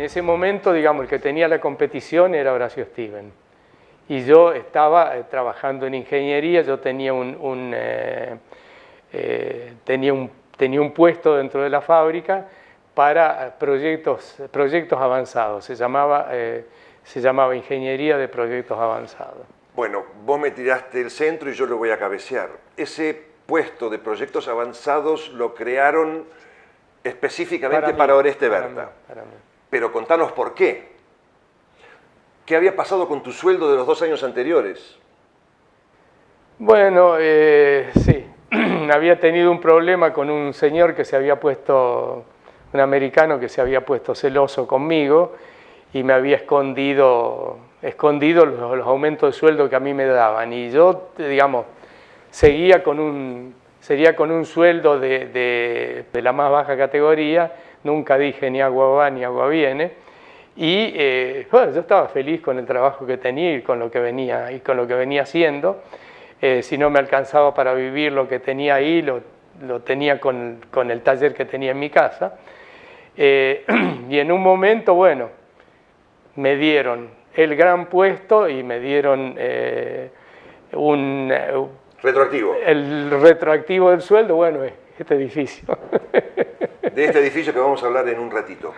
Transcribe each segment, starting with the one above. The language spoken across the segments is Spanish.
ese momento, digamos, el que tenía la competición era Horacio Steven. Y yo estaba trabajando en ingeniería, yo tenía tenía un puesto dentro de la fábrica para proyectos avanzados, se llamaba Ingeniería de Proyectos Avanzados. Bueno, vos me tiraste el centro y yo lo voy a cabecear. Ese puesto de proyectos avanzados lo crearon específicamente para Oreste Berta. Para mí. Pero contanos por qué. ¿Qué había pasado con tu sueldo de los 2 años anteriores? Bueno, sí, había tenido un problema con un señor que se había puesto, un americano que se había puesto celoso conmigo y me había escondido los aumentos de sueldo que a mí me daban. Y yo, digamos, seguía con un sueldo de la más baja categoría, nunca dije ni agua va ni agua viene, y bueno, yo estaba feliz con el trabajo que tenía y con lo que venía haciendo. Si no me alcanzaba para vivir lo que tenía ahí, lo tenía con el taller que tenía en mi casa. Y en un momento, bueno, me dieron el gran puesto y me dieron Retroactivo. el retroactivo del sueldo, bueno, este edificio. De este edificio que vamos a hablar en un ratito.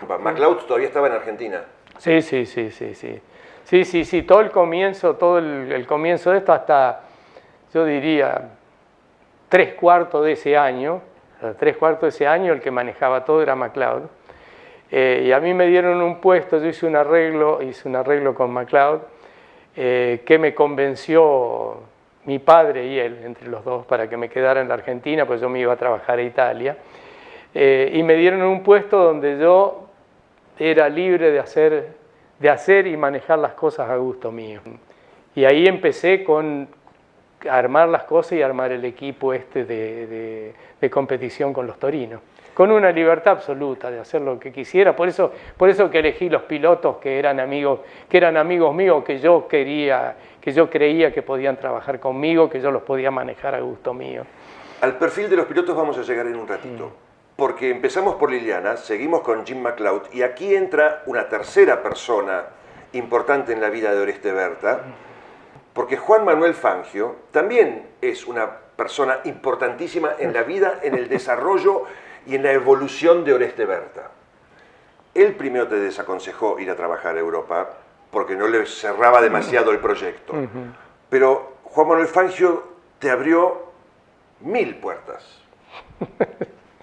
MacLeod todavía estaba en Argentina. Sí. Sí, todo el comienzo de esto hasta, yo diría, 3/4 de ese año, el que manejaba todo era MacLeod. Y a mí me dieron un puesto, yo hice un arreglo con MacLeod, que me convenció mi padre y él, entre los dos, para que me quedara en la Argentina, pues yo me iba a trabajar a Italia. Y me dieron un puesto donde yo era libre de hacer y manejar las cosas a gusto mío. Y ahí empecé con armar las cosas y armar el equipo de competición con los torinos, con una libertad absoluta de hacer lo que quisiera. Por eso que elegí los pilotos que eran amigos míos, que yo creía que podían trabajar conmigo, que yo los podía manejar a gusto mío. Al perfil de los pilotos vamos a llegar en un ratito. Porque empezamos por Liliana, seguimos con Jim MacLeod y aquí entra una tercera persona importante en la vida de Oreste Berta, porque Juan Manuel Fangio también es una persona importantísima en la vida, en el desarrollo y en la evolución de Oreste Berta. Él primero te desaconsejó ir a trabajar a Europa porque no le cerraba demasiado el proyecto, pero Juan Manuel Fangio te abrió 1000 puertas.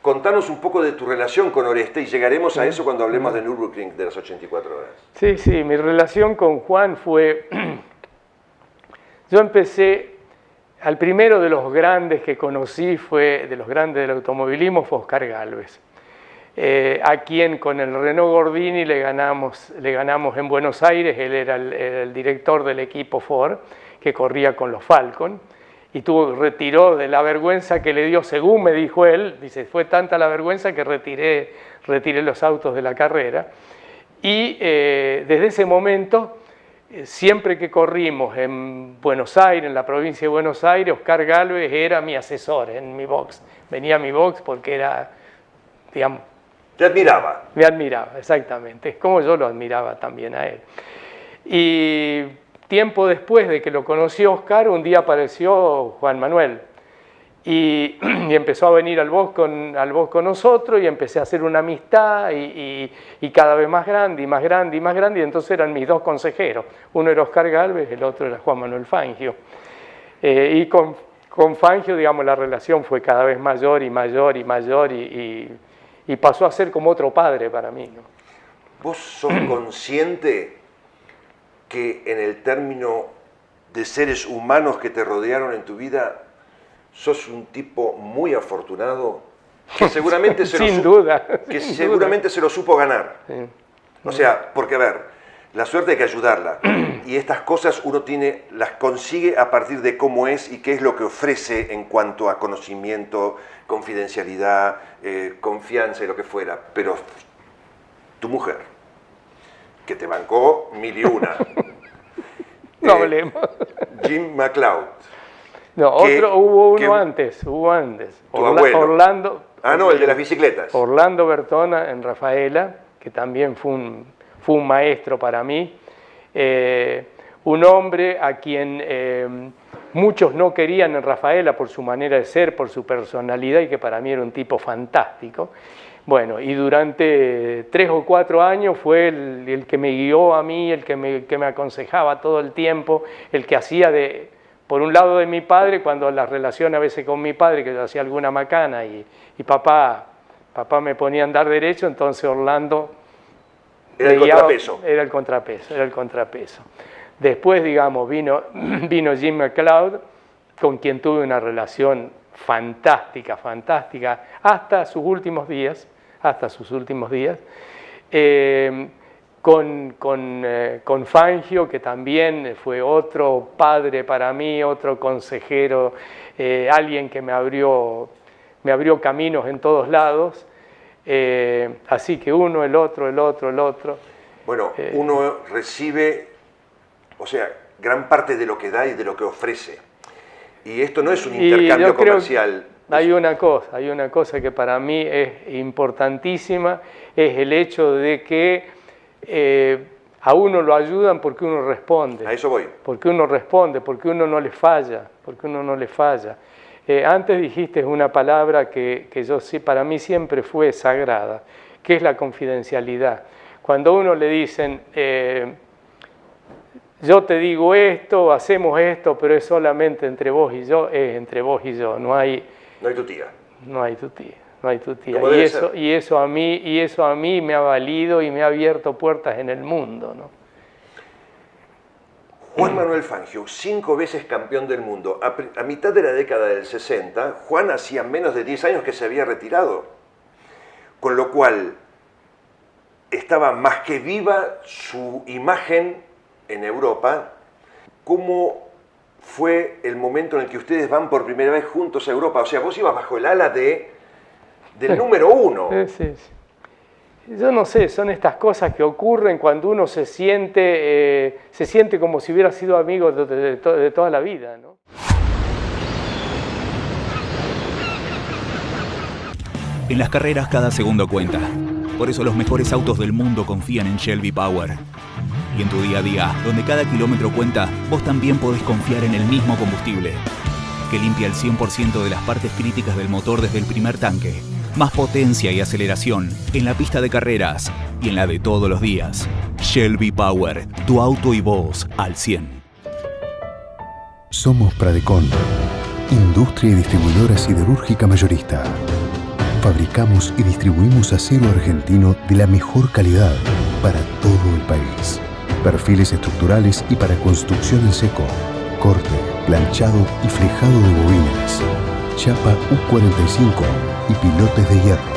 Contanos un poco de tu relación con Oreste y llegaremos a eso cuando hablemos de Nürburgring de las 84 horas. Sí, mi relación con Juan fue... Yo empecé, al primero de los grandes que conocí, de los grandes del automovilismo, fue Oscar Gálvez, a quien con el Renault Gordini le ganamos en Buenos Aires. Él era el director del equipo Ford, que corría con los Falcon. Y retiró de la vergüenza que le dio, según me dijo él, dice, fue tanta la vergüenza que retiré los autos de la carrera. Y desde ese momento, siempre que corrimos en Buenos Aires, en la provincia de Buenos Aires, Oscar Gálvez era mi asesor en mi box. Venía a mi box porque era, digamos... ¿Te admiraba? Me admiraba, exactamente. Es como yo lo admiraba también a él. Y... tiempo después de que lo conoció Oscar, un día apareció Juan Manuel y empezó a venir al box con nosotros y empecé a hacer una amistad y cada vez más grande y más grande y más grande, y entonces eran mis dos consejeros. Uno era Oscar Gálvez, el otro era Juan Manuel Fangio. Y con Fangio, digamos, la relación fue cada vez mayor y mayor y mayor y pasó a ser como otro padre para mí, ¿no? ¿Vos sos consciente que en el término de seres humanos que te rodearon en tu vida, sos un tipo muy afortunado, que seguramente se lo supo ganar? Sí. O sea, porque a ver, la suerte hay que ayudarla, y estas cosas uno las consigue a partir de cómo es y qué es lo que ofrece en cuanto a conocimiento, confidencialidad, confianza y lo que fuera. Pero tu mujer, que te bancó 1001. No hablemos. Jim MacLeod. No, hubo uno antes. Tu abuelo. Orlando. No, el de las bicicletas. Orlando Bertona en Rafaela, que también fue un maestro para mí. Un hombre a quien muchos no querían en Rafaela por su manera de ser, por su personalidad, y que para mí era un tipo fantástico. Bueno, y durante 3 o 4 años fue el que me guió a mí, el que me aconsejaba todo el tiempo, el que hacía por un lado de mi padre, cuando las relaciones a veces con mi padre, que yo hacía alguna macana y papá me ponía a andar derecho, entonces Orlando era el contrapeso. Después, digamos, vino Jim McCloud, con quien tuve una relación fantástica, hasta sus últimos días, con Fangio, que también fue otro padre para mí, otro consejero, alguien que me abrió caminos en todos lados, así que uno, el otro. Bueno, uno recibe, o sea, gran parte de lo que da y de lo que ofrece. Y esto no es un intercambio comercial. Hay una cosa que para mí es importantísima, es el hecho de que a uno lo ayudan porque uno responde. A eso voy. Porque uno responde, porque uno no le falla, antes dijiste una palabra que para mí siempre fue sagrada, que es la confidencialidad. Cuando a uno le dicen, yo te digo esto, hacemos esto, pero es solamente entre vos y yo, es entre vos y yo, no hay tu tía. No hay tu tía. Y eso a mí me ha valido y me ha abierto puertas en el mundo, ¿no? Juan Manuel Fangio, 5 veces campeón del mundo. A mitad de la década del 60, Juan hacía menos de 10 años que se había retirado. Con lo cual, estaba más que viva su imagen en Europa. ¿Cómo fue el momento en el que ustedes van por primera vez juntos a Europa? O sea, vos ibas bajo el ala del número 1. Sí. Yo no sé, son estas cosas que ocurren cuando uno se siente como si hubiera sido amigo de toda la vida, ¿no? En las carreras cada segundo cuenta. Por eso los mejores autos del mundo confían en Shelby Power. Y en tu día a día, donde cada kilómetro cuenta, vos también podés confiar en el mismo combustible, que limpia el 100% de las partes críticas del motor desde el primer tanque. Más potencia y aceleración en la pista de carreras y en la de todos los días. Shelby Power, tu auto y vos al 100. Somos Pradecon, industria y distribuidora siderúrgica mayorista. Fabricamos y distribuimos acero argentino de la mejor calidad para todo el país. Perfiles estructurales y para construcción en seco, corte, planchado y flejado de bobinas, chapa U45 y pilotes de hierro.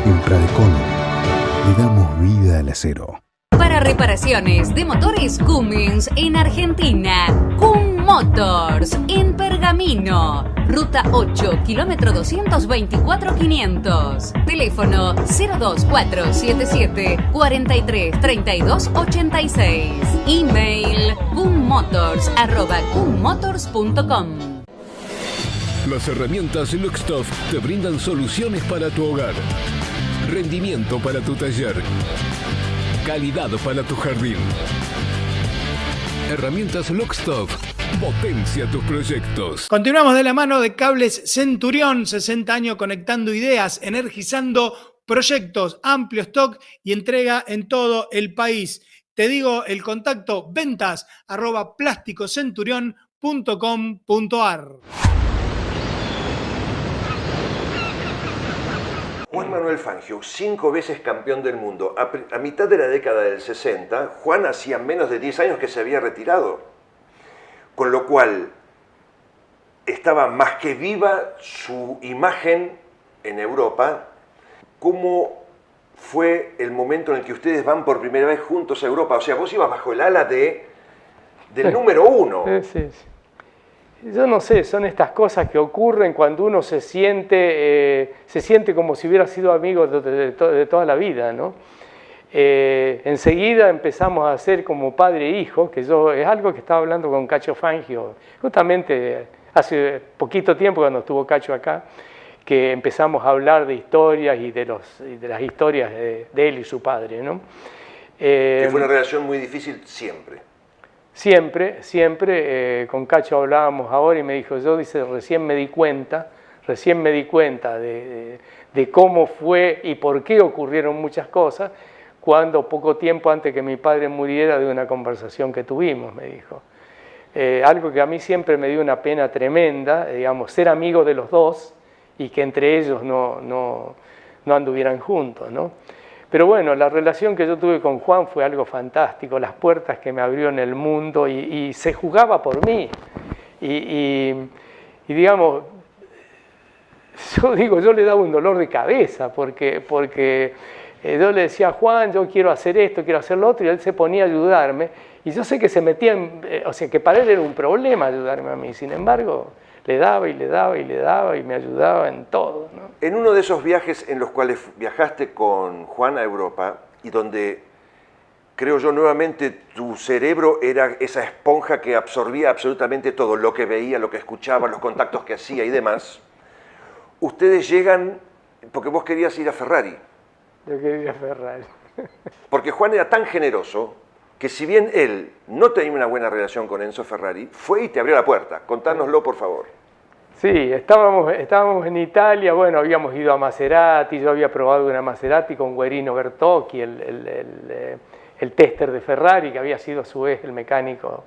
En Pradecon le damos vida al acero. Para reparaciones de motores Cummins en Argentina, Cum Motors en Pergamino, Ruta 8, kilómetro 224.500. Teléfono 02477 43 32 86. Email cummotors@cummotors.com. Las herramientas Luxtoff te brindan soluciones para tu hogar, rendimiento para tu taller, calidad para tu jardín. Herramientas Luxtoff, potencia tus proyectos. Continuamos de la mano de Cables Centurión, 60 años conectando ideas, energizando proyectos, amplio stock y entrega en todo el país. Te digo el contacto ventas@plasticocenturion.com.ar. Juan Manuel Fangio, 5 veces campeón del mundo. A mitad de la década del 60, Juan hacía menos de 10 años que se había retirado. Con lo cual, estaba más que viva su imagen en Europa. ¿Cómo fue el momento en el que ustedes van por primera vez juntos a Europa? O sea, vos ibas bajo el ala del número 1. Sí. Yo no sé, son estas cosas que ocurren cuando uno se siente como si hubiera sido amigo de toda la vida, ¿no? Enseguida empezamos a ser como padre e hijo, que es algo que estaba hablando con Cacho Fangio, justamente hace poquito tiempo cuando estuvo Cacho acá, que empezamos a hablar de historias y de las historias de él y su padre, ¿no? Que fue una relación muy difícil siempre. Siempre. Con Cacho hablábamos ahora y me dijo, yo dice, recién me di cuenta de cómo fue y por qué ocurrieron muchas cosas, cuando poco tiempo antes que mi padre muriera, de una conversación que tuvimos, me dijo. Algo que a mí siempre me dio una pena tremenda, digamos, ser amigo de los dos y que entre ellos no anduvieran juntos, ¿no? Pero bueno, la relación que yo tuve con Juan fue algo fantástico, las puertas que me abrió en el mundo y se jugaba por mí. Y digamos, yo le daba un dolor de cabeza porque yo le decía a Juan, yo quiero hacer esto, quiero hacer lo otro, y él se ponía a ayudarme. Y yo sé que se metía o sea, que para él era un problema ayudarme a mí, sin embargo, le daba y me ayudaba en todo, ¿no? En uno de esos viajes en los cuales viajaste con Juan a Europa y donde, creo yo, nuevamente tu cerebro era esa esponja que absorbía absolutamente todo, lo que veía, lo que escuchaba, los contactos que hacía y demás, ustedes llegan porque vos querías ir a Ferrari. Yo quería ir a Ferrari. Porque Juan era tan generoso que si bien él no tenía una buena relación con Enzo Ferrari, fue y te abrió la puerta. Contárnoslo, por favor. Sí, estábamos en Italia, bueno, habíamos ido a Maserati, yo había probado una Maserati con Guerino Bertocchi, el tester de Ferrari, que había sido a su vez el mecánico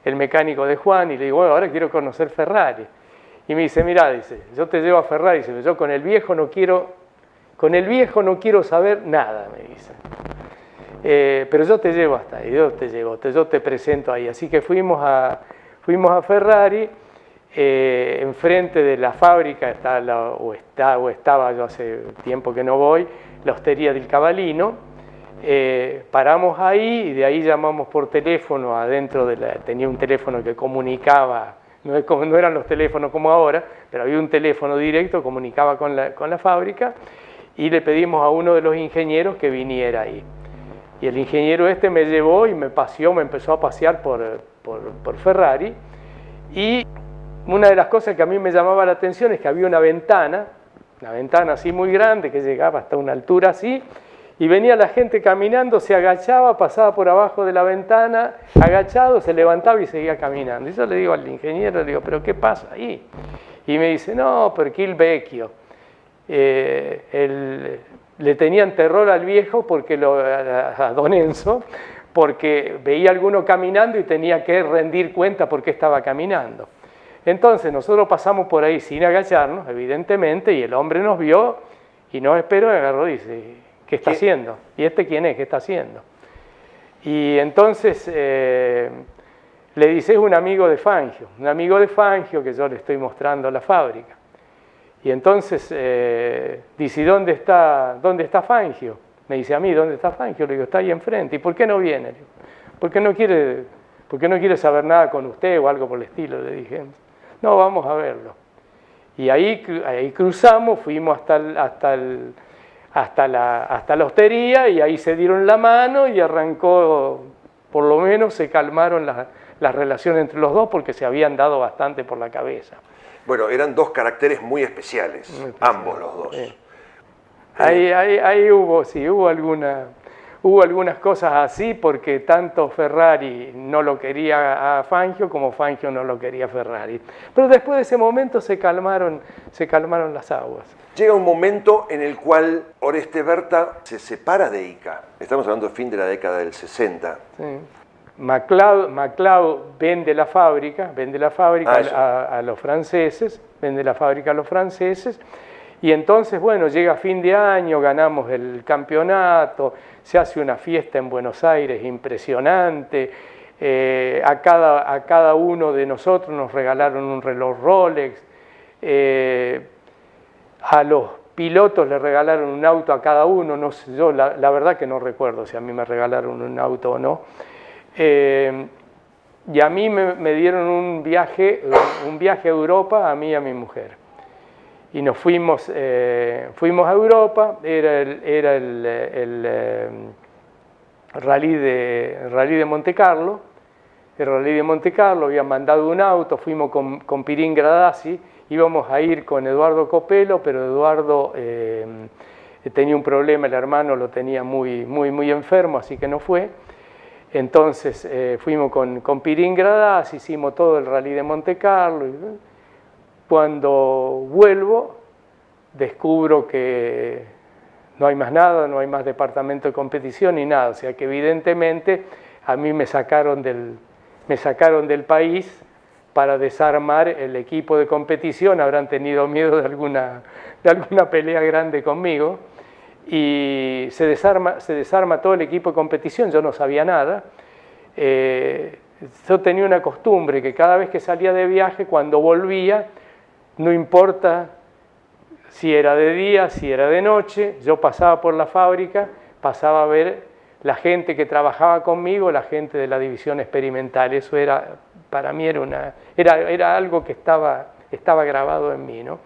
de Juan, y le digo, bueno, ahora quiero conocer Ferrari. Y me dice, mirá, dice, yo te llevo a Ferrari, dice, yo con el viejo no quiero saber nada, me dice. Pero yo te llevo hasta ahí, yo te presento ahí. Así que fuimos a Ferrari. Enfrente de la fábrica estaba, yo hace tiempo que no voy, la Hostería del Cavallino. Paramos ahí y de ahí llamamos por teléfono adentro tenía un teléfono que comunicaba, no eran los teléfonos como ahora, pero había un teléfono directo, comunicaba con la fábrica, y le pedimos a uno de los ingenieros que viniera ahí. Y el ingeniero me llevó y me empezó a pasear por Ferrari. Y una de las cosas que a mí me llamaba la atención es que había una ventana así muy grande que llegaba hasta una altura así, y venía la gente caminando, se agachaba, pasaba por abajo de la ventana, agachado, se levantaba y seguía caminando. Y yo le digo al ingeniero, le digo, ¿pero qué pasa ahí? Y me dice, no, perché il vecchio. Le tenían terror al viejo, a don Enzo, porque veía a alguno caminando y tenía que rendir cuenta por qué estaba caminando. Entonces nosotros pasamos por ahí sin agacharnos, evidentemente, y el hombre nos vio y nos esperó y agarró y dice, ¿qué está haciendo? ¿Y este quién es? ¿Qué está haciendo? Y entonces le dice, es un amigo de Fangio que yo le estoy mostrando la fábrica. Y entonces dice, ¿dónde está Fangio? Me dice a mí, ¿dónde está Fangio? Le digo, está ahí enfrente. ¿Y por qué no viene? Le digo, ¿por qué no quiere saber nada con usted o algo por el estilo? Le dije, no, vamos a verlo. Y ahí cruzamos, fuimos hasta la hostería, y ahí se dieron la mano y arrancó, por lo menos se calmaron las relaciones entre los dos, porque se habían dado bastante por la cabeza. Bueno, eran dos caracteres muy especiales, ambos los dos. Sí. Ahí hubo algunas cosas así, porque tanto Ferrari no lo quería a Fangio como Fangio no lo quería a Ferrari. Pero después de ese momento se calmaron las aguas. Llega un momento en el cual Oreste Berta se separa de ICA. Estamos hablando del fin de la década del 60. Sí. MacLeod vende la fábrica a los franceses, y entonces, bueno, llega fin de año, ganamos el campeonato, se hace una fiesta en Buenos Aires impresionante, a cada uno de nosotros nos regalaron un reloj Rolex, a los pilotos le regalaron un auto a cada uno, no sé, yo la verdad que no recuerdo si a mí me regalaron un auto o no. Y a mí me dieron un viaje a Europa, a mí y a mi mujer. Y nos fuimos a Europa, era el rally de Monte Carlo. El rally de Monte Carlo, habían mandado un auto, fuimos con Pirin Gradasi, íbamos a ir con Eduardo Copelo, pero Eduardo tenía un problema, el hermano lo tenía muy enfermo, así que no fue. Entonces fuimos con Pirín Gradás, hicimos todo el rally de Monte Carlo. Cuando vuelvo, descubro que no hay más nada, no hay más departamento de competición ni nada. O sea que evidentemente a mí me sacaron del país para desarmar el equipo de competición. Habrán tenido miedo de alguna pelea grande conmigo. Y se desarma todo el equipo de competición, yo no sabía nada. Yo tenía una costumbre que cada vez que salía de viaje, cuando volvía, no importa si era de día, si era de noche, yo pasaba por la fábrica, pasaba a ver la gente que trabajaba conmigo, la gente de la división experimental. Eso era, para mí era algo que estaba grabado en mí, ¿no?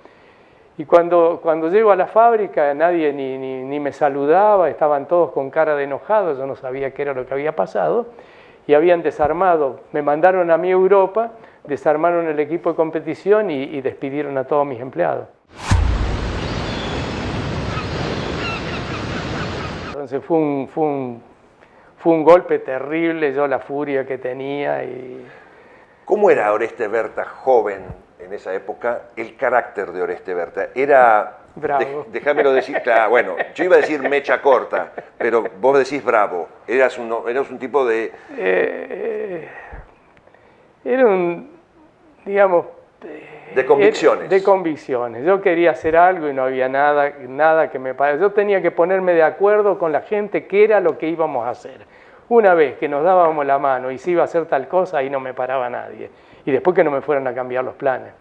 Y cuando llego a la fábrica, nadie ni me saludaba, estaban todos con cara de enojados, yo no sabía qué era lo que había pasado, y habían desarmado, me mandaron a mí a Europa, desarmaron el equipo de competición y despidieron a todos mis empleados. Entonces fue un golpe terrible, yo la furia que tenía. ¿Cómo era Oreste Berta joven en esa época? El carácter de Oreste Berta era... Bravo. Déjamelo decir, claro, bueno, yo iba a decir mecha corta, pero vos decís bravo. Eras un tipo de... Era un, digamos... de convicciones. De convicciones. Yo quería hacer algo y no había nada que me pareciera. Yo tenía que ponerme de acuerdo con la gente qué era lo que íbamos a hacer. Una vez que nos dábamos la mano y se iba a hacer tal cosa, ahí no me paraba nadie. Y después que no me fueran a cambiar los planes.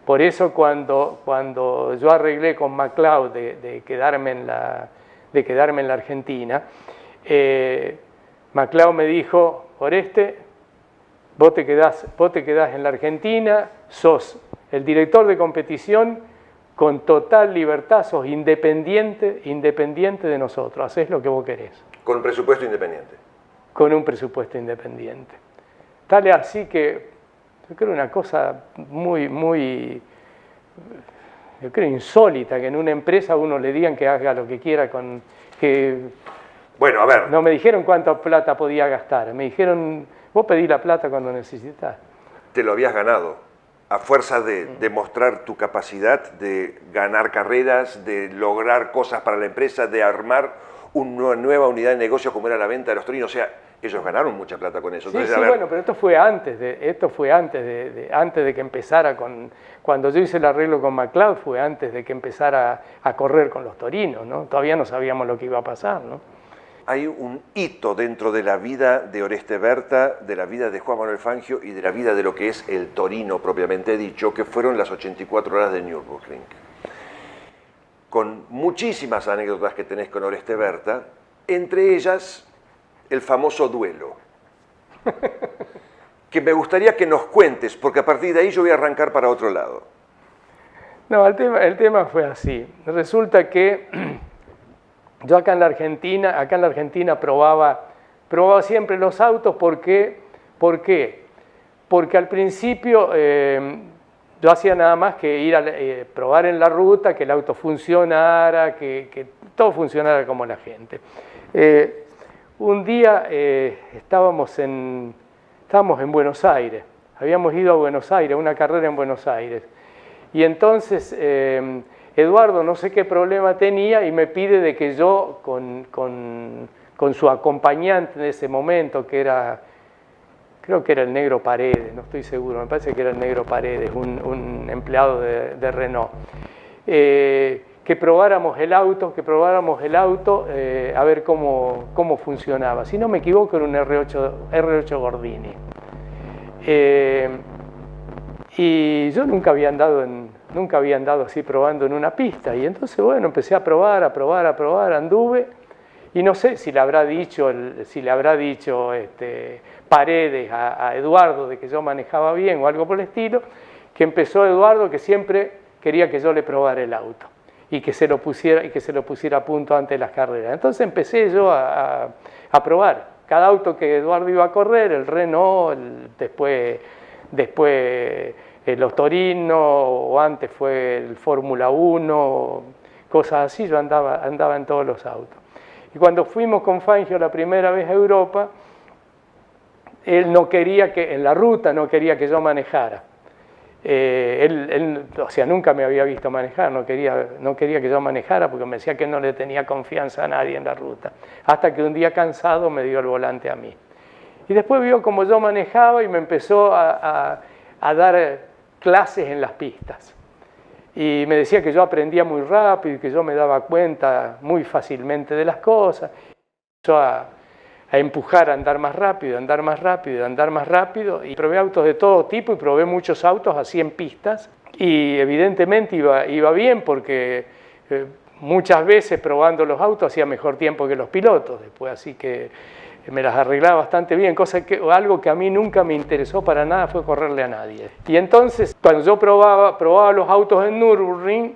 Por eso cuando yo arreglé con MacLeod de quedarme en la Argentina, MacLeod me dijo: Oreste, vos te quedás en la Argentina, sos el director de competición con total libertad, sos independiente de nosotros, hacés lo que vos querés. Con un presupuesto independiente. Con un presupuesto independiente. Tal es así que yo creo una cosa yo creo insólita, que en una empresa a uno le digan que haga lo que quiera Bueno, a ver. No me dijeron cuánta plata podía gastar, me dijeron, vos pedí la plata cuando necesitas. Te lo habías ganado, a fuerza de demostrar tu capacidad de ganar carreras, de lograr cosas para la empresa, de armar una nueva unidad de negocio como era la venta de los torinos. O sea, ellos ganaron mucha plata con eso. Entonces, sí, bueno, pero esto fue antes de que empezara cuando yo hice el arreglo con MacLeod, fue antes de que empezara a correr con los torinos, ¿no? Todavía no sabíamos lo que iba a pasar, ¿no? Hay un hito dentro de la vida de Oreste Berta, de la vida de Juan Manuel Fangio y de la vida de lo que es el torino propiamente dicho, que fueron las 84 horas de Nürburgring. Con muchísimas anécdotas que tenés con Oreste Berta, entre ellas el famoso duelo, que me gustaría que nos cuentes, porque a partir de ahí yo voy a arrancar para otro lado. No, el tema fue así. Resulta que yo acá en la Argentina probaba siempre los autos. ¿Por qué? Porque al principio yo hacía nada más que ir a probar en la ruta, que el auto funcionara, que todo funcionara como la gente. Un día estábamos en Buenos Aires, habíamos ido a Buenos Aires, a una carrera en Buenos Aires, y entonces Eduardo no sé qué problema tenía y me pide de que yo con su acompañante en ese momento, creo que era el Negro Paredes, no estoy seguro, me parece que era el Negro Paredes, un empleado de Renault, que probáramos el auto, a ver cómo funcionaba. Si no me equivoco, era un R8 Gordini. Y yo nunca había andado así probando en una pista. Y entonces, bueno, empecé a probar, anduve. Y no sé si le habrá dicho Paredes a Eduardo de que yo manejaba bien o algo por el estilo, que empezó Eduardo, que siempre quería que yo le probara el auto y que se lo pusiera a punto antes de las carreras. Entonces empecé yo a probar cada auto que Eduardo iba a correr, el Renault, después los Torino, o antes fue el Fórmula 1, cosas así, yo andaba en todos los autos. Y cuando fuimos con Fangio la primera vez a Europa, él no quería que, en la ruta no quería que yo manejara. O sea, nunca me había visto manejar, no quería que yo manejara porque me decía que no le tenía confianza a nadie en la ruta. Hasta que un día cansado me dio el volante a mí. Y después vio cómo yo manejaba y me empezó a dar clases en las pistas. Y me decía que yo aprendía muy rápido y que yo me daba cuenta muy fácilmente de las cosas. Empezó a empujar a andar más rápido, andar más rápido, andar más rápido. Y probé autos de todo tipo y probé muchos autos así en pistas. Y evidentemente iba bien porque muchas veces probando los autos hacía mejor tiempo que los pilotos. Después así que me las arreglaba bastante bien, algo que a mí nunca me interesó para nada fue correrle a nadie. Y entonces, cuando yo probaba los autos en Nürburgring,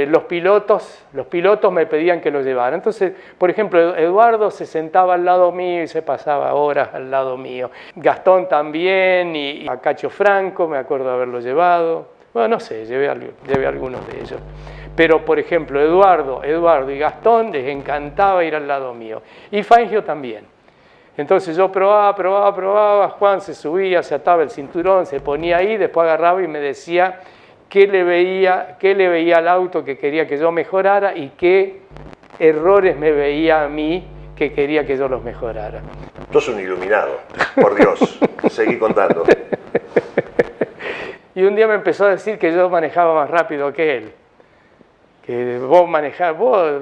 los pilotos me pedían que los llevara. Entonces, por ejemplo, Eduardo se sentaba al lado mío y se pasaba horas al lado mío. Gastón también, y a Cacho Franco, me acuerdo de haberlo llevado. Bueno, no sé, llevé algunos de ellos. Pero, por ejemplo, Eduardo y Gastón les encantaba ir al lado mío. Y Fangio también. Entonces yo probaba, Juan se subía, se ataba el cinturón, se ponía ahí, después agarraba y me decía qué le veía al auto que quería que yo mejorara y qué errores me veía a mí que quería que yo los mejorara. Sos un iluminado, por Dios, seguí contando. Y un día me empezó a decir que yo manejaba más rápido que él. Que vos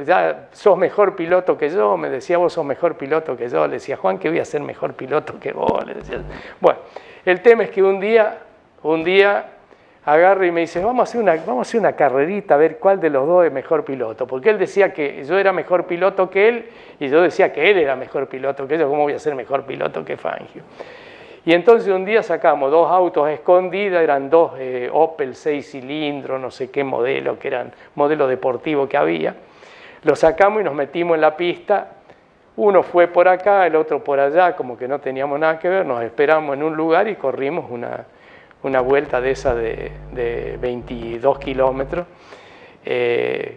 ya sos mejor piloto que yo, me decía, vos sos mejor piloto que yo, le decía, Juan, que voy a ser mejor piloto que vos, le decía. Bueno, el tema es que un día agarra y me dice, vamos a hacer una carrerita a ver cuál de los dos es mejor piloto, porque él decía que yo era mejor piloto que él, y yo decía que él era mejor piloto que yo, ¿cómo voy a ser mejor piloto que Fangio? Y entonces un día sacamos dos autos a escondidas, eran dos Opel 6 cilindros, no sé qué modelo, que eran modelo deportivo que había. Los sacamos y nos metimos en la pista. Uno fue por acá, el otro por allá, como que no teníamos nada que ver. Nos esperamos en un lugar y corrimos una vuelta de esa de 22 kilómetros.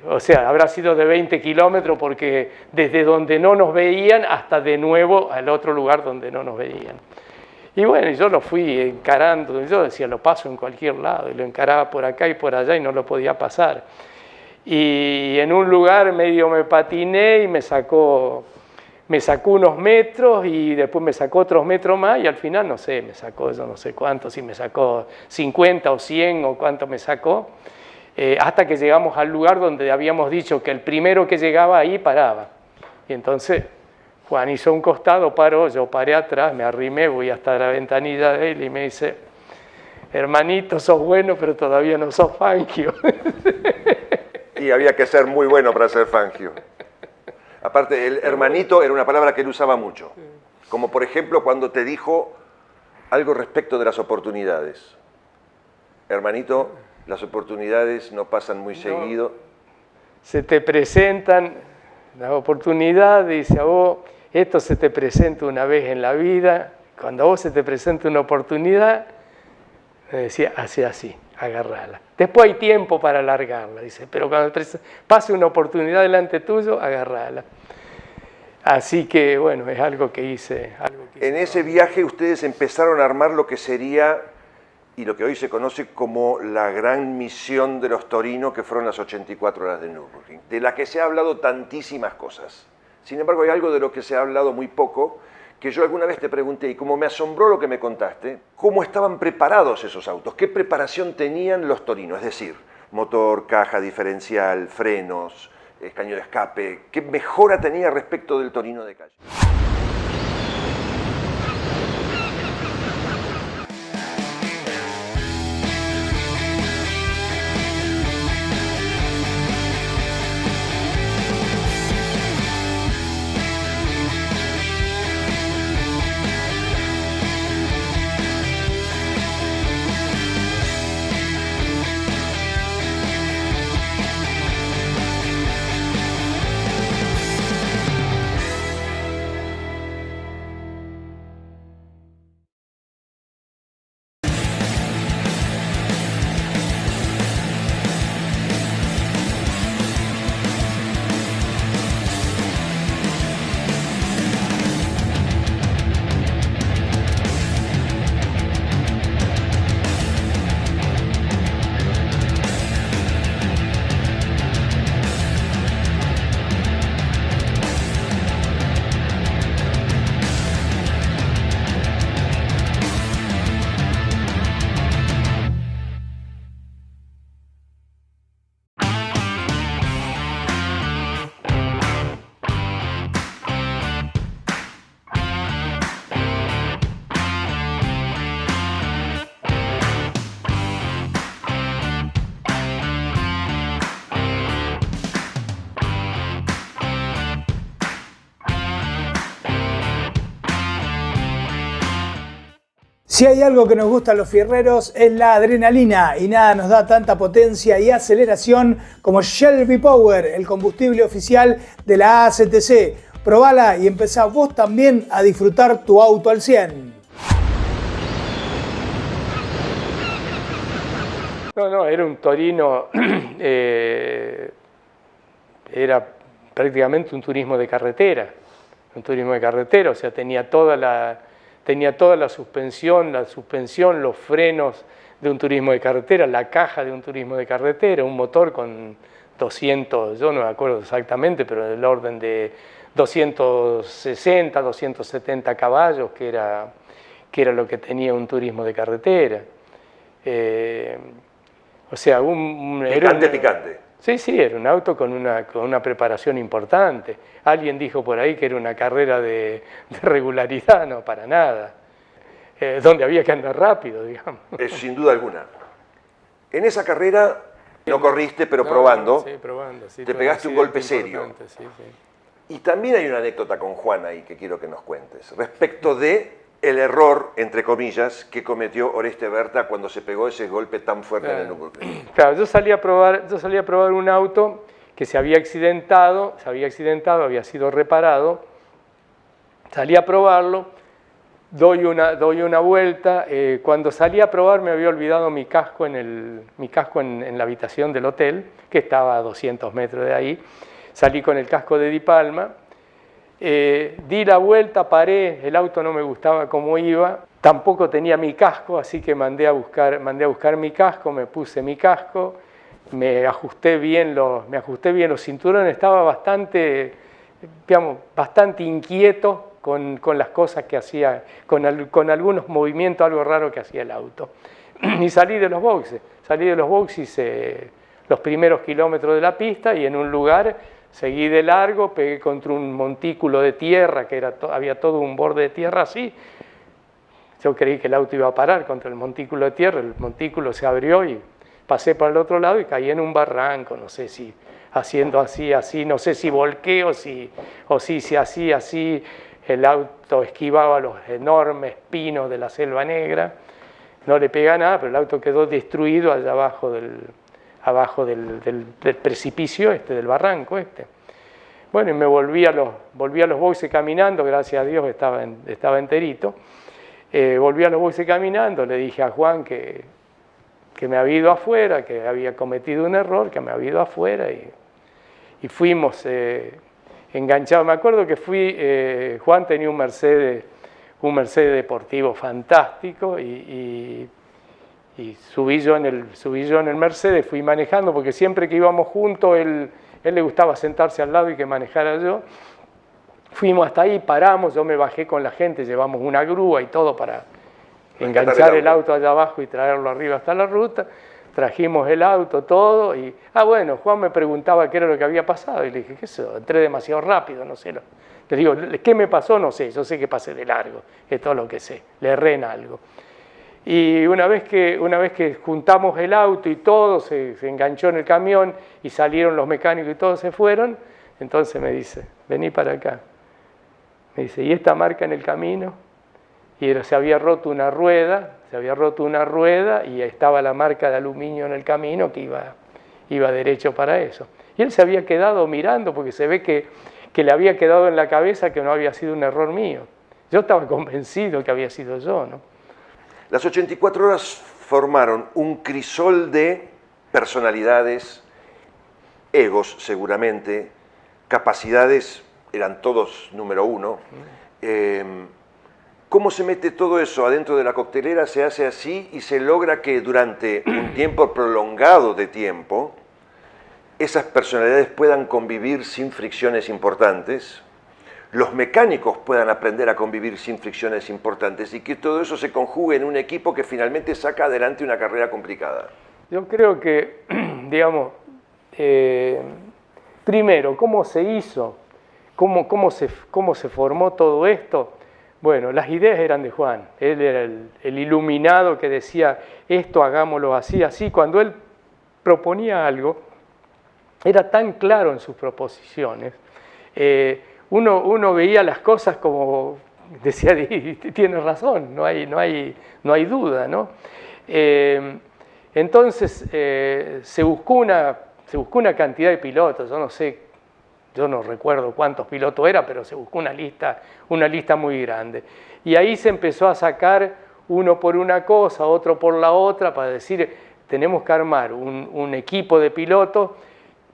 O sea, habrá sido de 20 kilómetros porque desde donde no nos veían hasta de nuevo al otro lugar donde no nos veían. Y bueno, yo lo fui encarando, yo decía, lo paso en cualquier lado, y lo encaraba por acá y por allá y no lo podía pasar. Y en un lugar medio me patiné y me sacó unos metros y después me sacó otros metros más y al final, no sé, me sacó yo no sé cuánto, si me sacó 50 o 100 o cuánto me sacó, hasta que llegamos al lugar donde habíamos dicho que el primero que llegaba ahí paraba. Y entonces Juan hizo un costado, paró, yo paré atrás, me arrimé, voy hasta la ventanilla de él y me dice, hermanito, sos bueno, pero todavía no sos Fangio. Y había que ser muy bueno para ser Fangio. Aparte, el hermanito era una palabra que él usaba mucho. Como por ejemplo cuando te dijo algo respecto de las oportunidades. Hermanito, las oportunidades no pasan muy seguido. Se te presentan las oportunidades, dice a vos, esto se te presenta una vez en la vida. Cuando a vos se te presenta una oportunidad, me decía, hace así, agarrala. Después hay tiempo para alargarla, dice, pero cuando pase una oportunidad delante tuyo, agarrala. Así que, bueno, es algo que hice. En ese viaje ustedes empezaron a armar lo que sería, y lo que hoy se conoce como la gran misión de los Torino, que fueron las 84 horas de Nürburgring, de la que se ha hablado tantísimas cosas. Sin embargo, hay algo de lo que se ha hablado muy poco, que yo alguna vez te pregunté, y como me asombró lo que me contaste, ¿cómo estaban preparados esos autos? ¿Qué preparación tenían los Torino? Es decir, motor, caja diferencial, frenos, caño de escape. ¿Qué mejora tenía respecto del Torino de calle? Si hay algo que nos gusta a los fierreros es la adrenalina y nada nos da tanta potencia y aceleración como Shell V-Power, el combustible oficial de la ACTC. Probala y empezá vos también a disfrutar tu auto al 100. No, era un Torino, era prácticamente un turismo de carretera, o sea, tenía toda la suspensión, los frenos de un turismo de carretera, la caja de un turismo de carretera, un motor con 200, yo no me acuerdo exactamente, pero del orden de 260, 270 caballos, que era lo que tenía un turismo de carretera. O sea, picante. Sí, era un auto con una preparación importante. Alguien dijo por ahí que era una carrera de regularidad, no, para nada. Donde había que andar rápido, digamos. Sin duda alguna. En esa carrera no corriste, pero probando, sí, probando, sí, te pegaste un golpe serio. Sí. Y también hay una anécdota con Juan ahí que quiero que nos cuentes, respecto de el error, entre comillas, que cometió Oreste Berta cuando se pegó ese golpe tan fuerte en el Nürburgring. Claro, yo salí a probar un auto que se había accidentado, había sido reparado. Salí a probarlo, doy una vuelta. Cuando salí a probar me había olvidado mi casco en la habitación del hotel, que estaba a 200 metros de ahí. Salí con el casco de Di Palma. Di la vuelta, paré, el auto no me gustaba cómo iba, tampoco tenía mi casco, así que mandé a buscar mi casco, me puse mi casco, me ajusté bien los cinturones, estaba bastante inquieto con las cosas que hacía, con algunos movimientos, algo raro que hacía el auto. Y salí de los boxes, hice los primeros kilómetros de la pista y en un lugar seguí de largo, pegué contra un montículo de tierra, había todo un borde de tierra así. Yo creí que el auto iba a parar contra el montículo de tierra, el montículo se abrió y pasé para el otro lado y caí en un barranco, no sé si haciendo así, no sé si volqué o si hacía así, el auto esquivaba los enormes pinos de la Selva Negra, no le pega nada, pero el auto quedó destruido allá abajo del precipicio del barranco Bueno, y me volví a los boxes caminando, gracias a Dios estaba enterito. Volví a los boxes caminando, le dije a Juan que me había ido afuera, que había cometido un error, que me había ido afuera y fuimos enganchados. Me acuerdo que Juan tenía un Mercedes deportivo fantástico y subí yo en el Mercedes, fui manejando, porque siempre que íbamos juntos, él le gustaba sentarse al lado y que manejara yo. Fuimos hasta ahí, paramos, yo me bajé con la gente, llevamos una grúa y todo para enganchar el auto allá abajo y traerlo arriba hasta la ruta. Trajimos el auto, todo, y bueno, Juan me preguntaba qué era lo que había pasado, y le dije, ¿qué es eso? Entré demasiado rápido, no sé. Le digo, ¿qué me pasó? No sé, yo sé que pasé de largo, es todo lo que sé, le erré en algo. Y una vez que juntamos el auto y todo, se enganchó en el camión y salieron los mecánicos y todos se fueron, entonces me dice, vení para acá. Me dice, ¿y esta marca en el camino? Y se había roto una rueda y estaba la marca de aluminio en el camino que iba derecho para eso. Y él se había quedado mirando porque se ve que le había quedado en la cabeza que no había sido un error mío. Yo estaba convencido que había sido yo, ¿no? Las 84 horas formaron un crisol de personalidades, egos seguramente, capacidades, eran todos número uno. ¿Cómo se mete todo eso adentro de la coctelera? Se hace así y se logra que durante un tiempo prolongado de tiempo esas personalidades puedan convivir sin fricciones importantes, los mecánicos puedan aprender a convivir sin fricciones importantes y que todo eso se conjugue en un equipo que finalmente saca adelante una carrera complicada. Yo creo que, digamos, primero, ¿cómo se hizo? ¿Cómo se formó todo esto? Bueno, las ideas eran de Juan. Él era el iluminado que decía, esto hagámoslo así, así. Cuando él proponía algo, era tan claro en sus proposiciones. Uno veía las cosas como decía, tiene razón, no hay duda, ¿no? Entonces se buscó una cantidad de pilotos, yo no recuerdo cuántos pilotos era, pero se buscó una lista muy grande. Y ahí se empezó a sacar uno por una cosa, otro por la otra, para decir, tenemos que armar un equipo de pilotos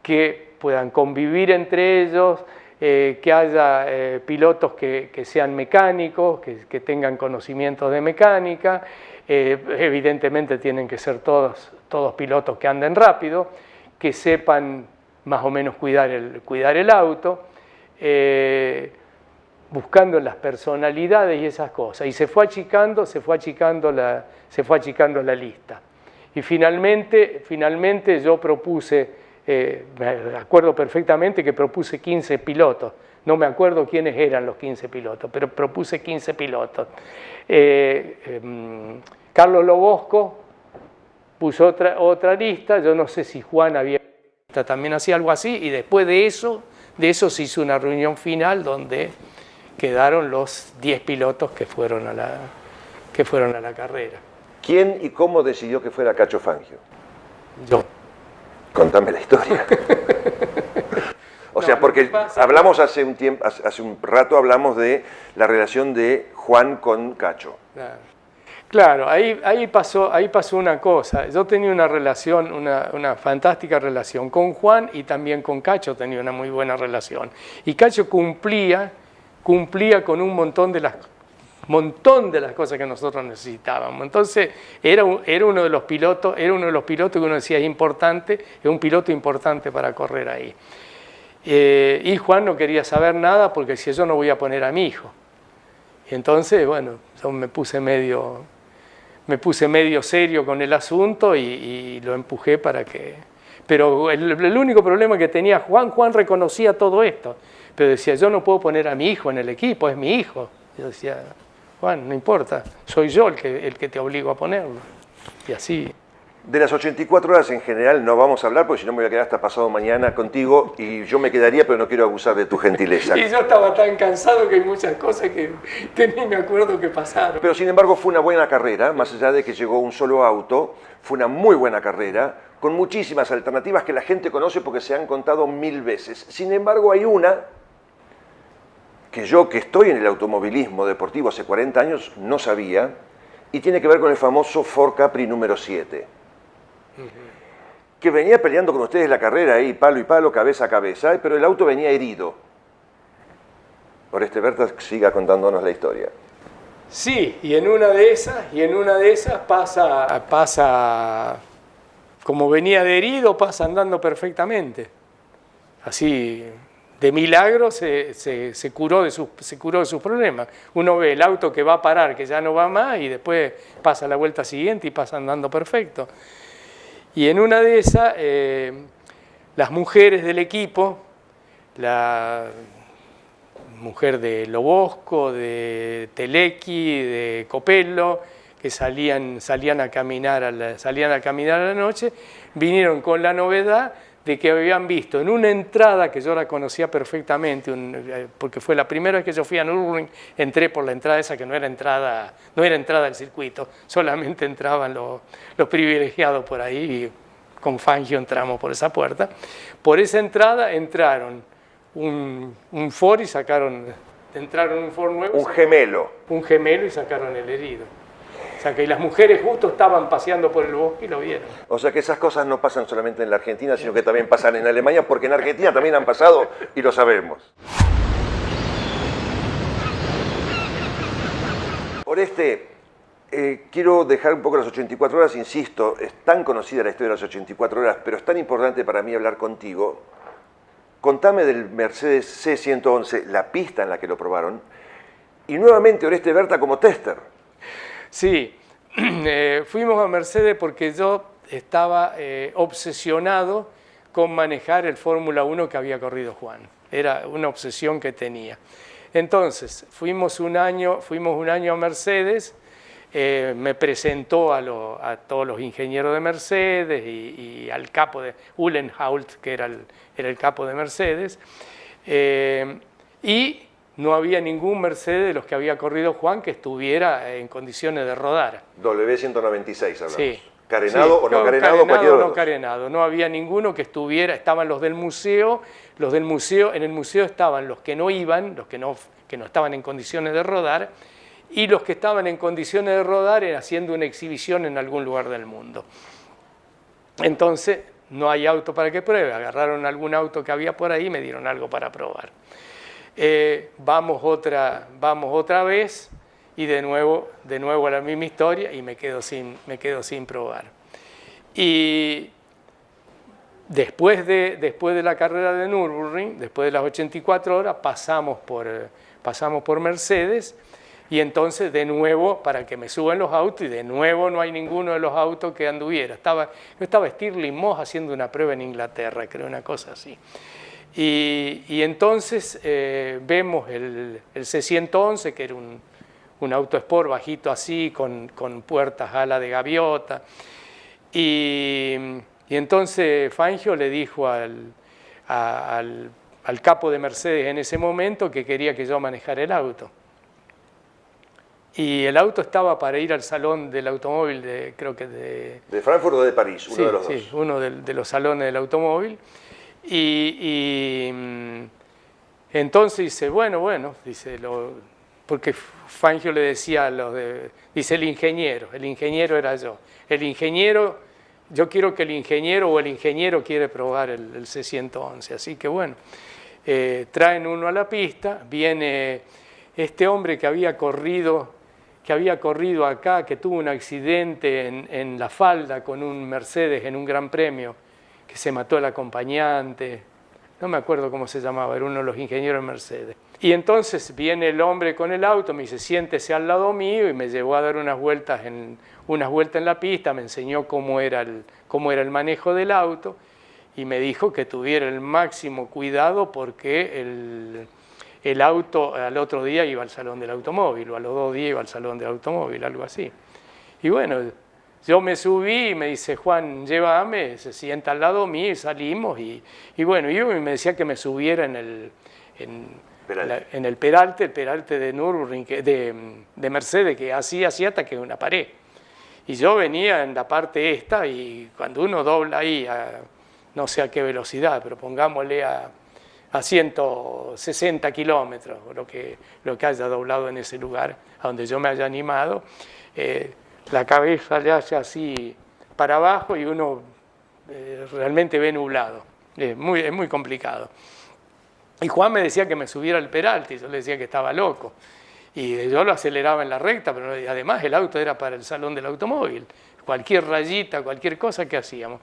que puedan convivir entre ellos, que haya pilotos que sean mecánicos, que tengan conocimientos de mecánica, evidentemente tienen que ser todos pilotos que anden rápido, que sepan más o menos cuidar el auto, buscando las personalidades y esas cosas. Y se fue achicando la lista. Y finalmente yo propuse, me acuerdo perfectamente que propuse 15 pilotos. No me acuerdo quiénes eran los 15 pilotos, pero propuse 15 pilotos. Carlos Lobosco puso otra lista, yo no sé si Juan también hacía algo así, y después de eso se hizo una reunión final donde quedaron los 10 pilotos que fueron a la carrera. ¿Quién y cómo decidió que fuera Cacho Fangio? Yo. Contame la historia. O sea, porque hablamos hace un rato hablamos de la relación de Juan con Cacho. Claro, ahí pasó una cosa. Yo tenía una relación, una fantástica relación con Juan, y también con Cacho tenía una muy buena relación. Y Cacho cumplía con un montón de las cosas que nosotros necesitábamos. Entonces era uno de los pilotos que uno decía es un piloto importante para correr ahí. Y Juan no quería saber nada porque decía, yo no voy a poner a mi hijo. Y entonces, bueno, yo me puse medio serio con el asunto y lo empujé para que... Pero el único problema que tenía Juan reconocía todo esto, pero decía, yo no puedo poner a mi hijo en el equipo, es mi hijo. Yo decía, Juan, no importa, soy yo el que te obligo a ponerlo. Y así... De las 84 horas en general no vamos a hablar, porque si no me voy a quedar hasta pasado mañana contigo, y yo me quedaría, pero no quiero abusar de tu gentileza. Y yo estaba tan cansado que hay muchas cosas que ni me acuerdo que pasaron. Pero sin embargo fue una buena carrera, más allá de que llegó un solo auto, fue una muy buena carrera, con muchísimas alternativas que la gente conoce porque se han contado 1000 veces. Sin embargo hay una que yo, que estoy en el automovilismo deportivo hace 40 años, no sabía, y tiene que ver con el famoso Ford Capri número 7. Que venía peleando con ustedes la carrera ahí, palo y palo, cabeza a cabeza, pero el auto venía herido. Oreste Berta, siga contándonos la historia. Sí, y en una de esas pasa, como venía de herido, pasa andando perfectamente. Así, de milagro se curó de sus problemas. Uno ve el auto que va a parar, que ya no va más, y después pasa la vuelta siguiente y pasa andando perfecto. Y en una de esas, las mujeres del equipo, la mujer de Lobosco, de Telequi, de Copello, que salían a caminar a la noche, vinieron con la novedad de que habían visto en una entrada que yo la conocía perfectamente, porque fue la primera vez que yo fui a Nürburgring, entré por la entrada esa que no era entrada del circuito, solamente entraban los privilegiados por ahí, y con Fangio entramos por esa puerta. Por esa entrada entraron un Ford y entraron un Ford nuevo. Un gemelo Y sacaron el herido. O sea que las mujeres justo estaban paseando por el bosque y lo vieron. O sea que esas cosas no pasan solamente en la Argentina, sino que también pasan en Alemania, porque en Argentina también han pasado y lo sabemos. Oreste, quiero dejar un poco las 84 horas, insisto, es tan conocida la historia de las 84 horas, pero es tan importante para mí hablar contigo. Contame del Mercedes C111, la pista en la que lo probaron, y nuevamente Oreste Berta como tester. Sí, fuimos a Mercedes porque yo estaba obsesionado con manejar el Fórmula 1 que había corrido Juan. Era una obsesión que tenía. Entonces, fuimos un año a Mercedes, me presentó a todos los ingenieros de Mercedes y al capo de Uhlenhaut, que era el capo de Mercedes, y no había ningún Mercedes de los que había corrido Juan que estuviera en condiciones de rodar. W196 hablamos. Sí. ¿Carenado o no carenado? Carenado o no carenado. No había ninguno que estuviera, estaban los del museo, en el museo estaban los que no iban, los que no estaban en condiciones de rodar, y los que estaban en condiciones de rodar haciendo una exhibición en algún lugar del mundo. Entonces, no hay auto para que pruebe. Agarraron algún auto que había por ahí y me dieron algo para probar. Vamos otra vez y de nuevo la misma historia y me quedo sin probar. Y después de la carrera de Nürburgring, después de las 84 horas, pasamos por Mercedes. Y entonces de nuevo, para que me suban los autos, y de nuevo no hay ninguno de los autos que anduviera. Yo estaba Stirling Moss haciendo una prueba en Inglaterra, creo, una cosa así. Y entonces vemos el C111, que era un auto sport bajito así, con puertas ala de gaviota. Y entonces Fangio le dijo al capo de Mercedes en ese momento que quería que yo manejara el auto. Y el auto estaba para ir al salón del automóvil, creo que de Frankfurt o de París, uno de los dos. Sí, uno de los salones del automóvil. Y entonces dice, bueno, dice, porque Fangio le decía a los dice el ingeniero era yo. Yo quiero que el ingeniero quiere probar el C111. Así que bueno, traen uno a la pista, viene este hombre que había corrido acá, que tuvo un accidente en La Falda con un Mercedes en un gran premio, que se mató el acompañante, no me acuerdo cómo se llamaba, era uno de los ingenieros de Mercedes. Y entonces viene el hombre con el auto, me dice, siéntese al lado mío, y me llevó a dar unas vueltas en la pista, me enseñó cómo era el manejo del auto, y me dijo que tuviera el máximo cuidado porque el auto al otro día iba al salón del automóvil, o a los 2 días iba al salón del automóvil, algo así. Y bueno, yo me subí y me dice, Juan, llévame, se sienta al lado mío y salimos. Y bueno, yo me decía que me subiera en el peralte de Nürburgring, de Mercedes, que así hasta que una pared. Y yo venía en la parte esta y cuando uno dobla ahí, no sé a qué velocidad, pero pongámosle a 160 kilómetros, lo que haya doblado en ese lugar, a donde yo me haya animado, la cabeza le hace así para abajo y uno realmente ve nublado. Es muy complicado. Y Juan me decía que me subiera al peralte, y yo le decía que estaba loco. Y yo lo aceleraba en la recta, pero además el auto era para el salón del automóvil. Cualquier rayita, cualquier cosa que hacíamos.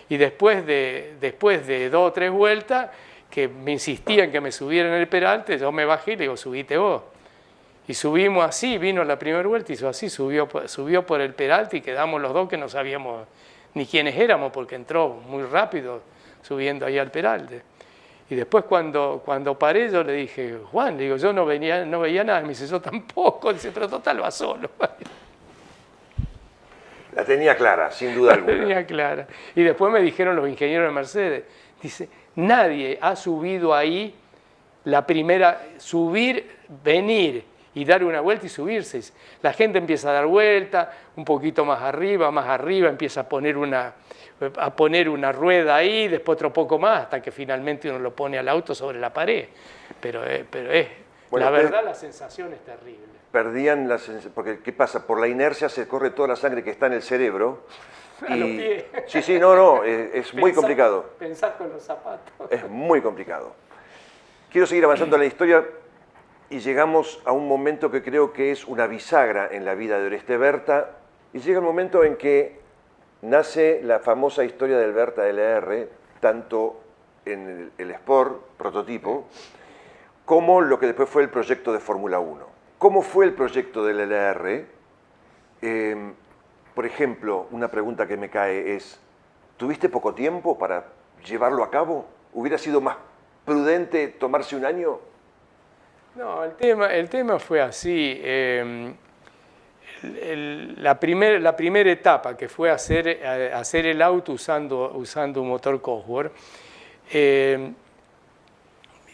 Y después de 2 o 3 vueltas, que me insistían que me subiera en el peralte, yo me bajé y le digo, subite vos. Y subimos así, vino la primera vuelta, hizo así, subió por el peralte y quedamos los dos que no sabíamos ni quiénes éramos, porque entró muy rápido subiendo ahí al peralte. Y después cuando paré yo le dije, Juan, le digo, yo no veía nada, me dice, yo tampoco, dice, pero total va solo. La tenía clara, sin duda alguna. La tenía clara. Y después me dijeron los ingenieros de Mercedes, dice, nadie ha subido ahí la primera, subir, venir y dar una vuelta y subirse. La gente empieza a dar vuelta, un poquito más arriba, empieza a poner una rueda ahí, después otro poco más, hasta que finalmente uno lo pone al auto sobre la pared. Pero bueno, la verdad la sensación es terrible. Perdían la sensación, porque ¿qué pasa? Por la inercia se corre toda la sangre que está en el cerebro. A los pies. Sí, es muy complicado. Pensar con los zapatos. Es muy complicado. Quiero seguir avanzando en la historia y llegamos a un momento que creo que es una bisagra en la vida de Oreste Berta, y llega el momento en que nace la famosa historia del Berta LR, tanto en el Sport prototipo, como lo que después fue el proyecto de Fórmula 1. ¿Cómo fue el proyecto del LR? Por ejemplo, una pregunta que me cae es, ¿tuviste poco tiempo para llevarlo a cabo? ¿Hubiera sido más prudente tomarse un año? No, el tema fue así. La primera etapa, que fue hacer el auto usando un motor Cosworth,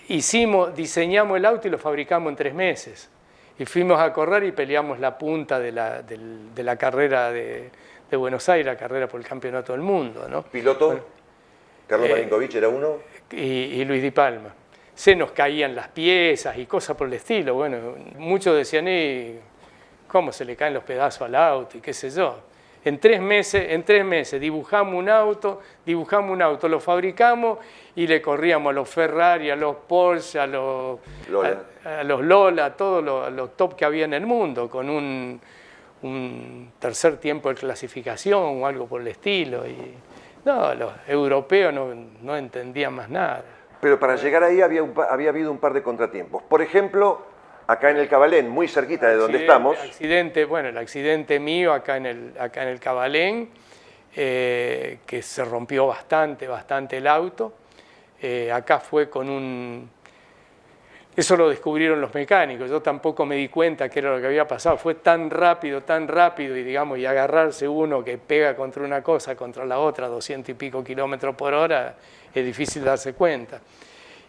diseñamos el auto y lo fabricamos en 3 meses. Y fuimos a correr y peleamos la punta de la carrera de Buenos Aires, la carrera por el campeonato del mundo, ¿no? ¿Piloto? Bueno, ¿Carlos Marinkovic era uno? Y Luis Di Palma. Se nos caían las piezas y cosas por el estilo. Bueno, muchos decían, ¿cómo se le caen los pedazos al auto? Y qué sé yo. En 3 meses dibujamos un auto, lo fabricamos y le corríamos a los Ferrari, a los Porsche, a los Lola, a todos los top que había en el mundo, con un tercer tiempo de clasificación o algo por el estilo. Y no, los europeos no entendían más nada. Pero para llegar ahí había habido un par de contratiempos. Por ejemplo, acá en el Cabalén, muy cerquita de donde estamos. El accidente mío acá en el Cabalén, que se rompió bastante el auto. Acá fue con un... Eso lo descubrieron los mecánicos, yo tampoco me di cuenta qué era lo que había pasado. Fue tan rápido, y agarrarse uno que pega contra una cosa, contra la otra, 200 y pico kilómetros por hora, es difícil darse cuenta.